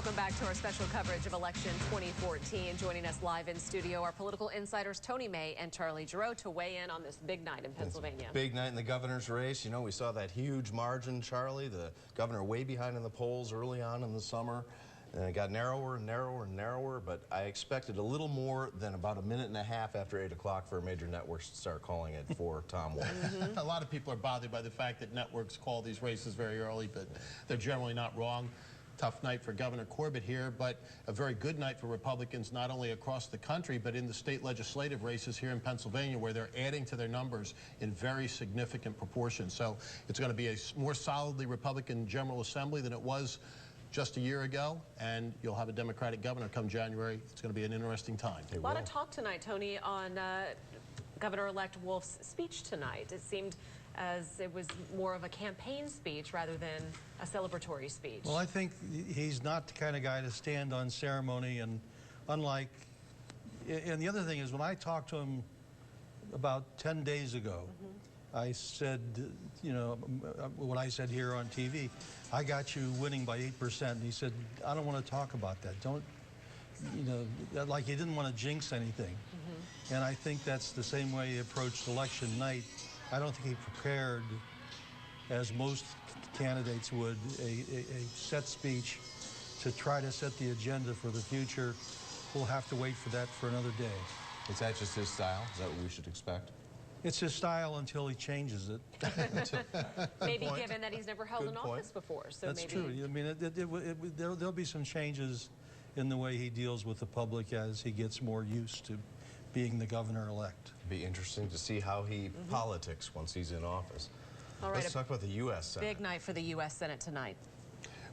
Welcome back to our special coverage of election 2014. Joining us live in studio are political insiders Tony May and Charlie Giroux to weigh in on this big night in Pennsylvania. Big night in the governor's race. You know, we saw that huge margin, Charlie. The governor way behind in the polls early on in the summer. And it got narrower and narrower and narrower, but I expected a little more than about a minute and a half after 8 o'clock for major networks to start calling it for Tom Wolf. A lot of people are bothered by the fact that networks call these races very early, but they're generally not wrong. Tough night for Governor Corbett here, but a very good night for Republicans, not only across the country, but in the state legislative races here in Pennsylvania, where they're adding to their numbers in very significant proportions. So it's going to be a more solidly Republican General Assembly than it was just a year ago, and you'll have a Democratic governor come January. It's going to be an interesting time. A lot of talk tonight, Tony, on Governor-elect Wolf's speech tonight. It seemed as it was more of a campaign speech rather than a celebratory speech. Well, I think he's not the kind of guy to stand on ceremony, and unlike, and the other thing is when I talked to him about 10 days ago, I said, you know, what I said here on TV, I got you winning by 8%. And he said, I don't want to talk about that. Don't, you know, like he didn't want to jinx anything. And I think that's the same way he approached election night. I don't think he prepared, as most candidates would, a set speech to try to set the agenda for the future. We'll have to wait for that for another day. Is that just his style? Is that what we should expect? It's his style until he changes it. Maybe given that he's never held an office before. So that's maybe... true. I mean, there'll be some changes in the way he deals with the public as he gets more used to being the governor-elect. Be interesting to see how he politics once he's in office. All right, let's talk about the U.S. Senate. Big night for the U.S. Senate tonight.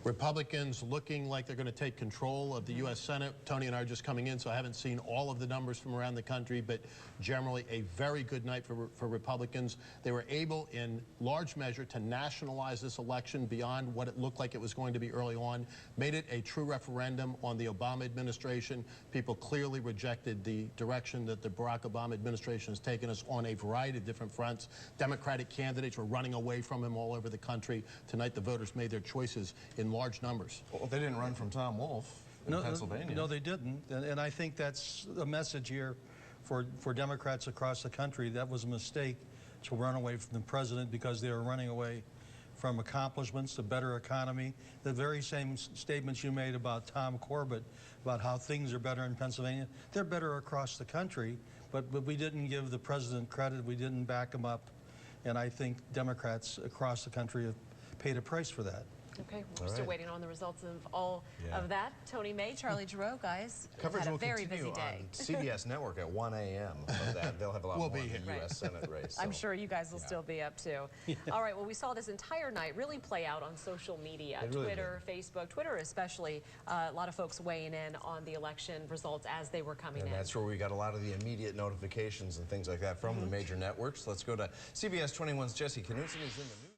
Republicans looking like they're going to take control of the U.S. Senate. Tony and I are just coming in, so I haven't seen all of the numbers from around the country, but generally a very good night for Republicans. They were able, in large measure, to nationalize this election beyond what it looked like it was going to be early on, made it a true referendum on the Obama administration. People clearly rejected the direction that the Barack Obama administration has taken us on a variety of different fronts. Democratic candidates were running away from him all over the country. Tonight, the voters made their choices in large numbers. Well, they didn't run from Tom Wolf in Pennsylvania. No, they didn't. And I think that's a message here for Democrats across the country. That was a mistake to run away from the president because they were running away from accomplishments, a better economy. The very same statements you made about Tom Corbett, about how things are better in Pennsylvania, they're better across the country, but we didn't give the president credit. We didn't back him up. And I think Democrats across the country have paid a price for that. Okay, we're still waiting on the results of all of that. Tony May, Charlie Giroux, guys, Coverage had a will very continue busy day. on CBS Network at 1 a.m. of that. They'll have a lot more in the U.S. Senate race. So. I'm sure you guys will still be up too. All right, well, we saw this entire night really play out on social media, Twitter, Facebook, Twitter especially. A lot of folks weighing in on the election results as they were coming in. And that's where we got a lot of the immediate notifications and things like that from the major networks. Let's go to CBS 21's Jesse Knutson, who's in the news.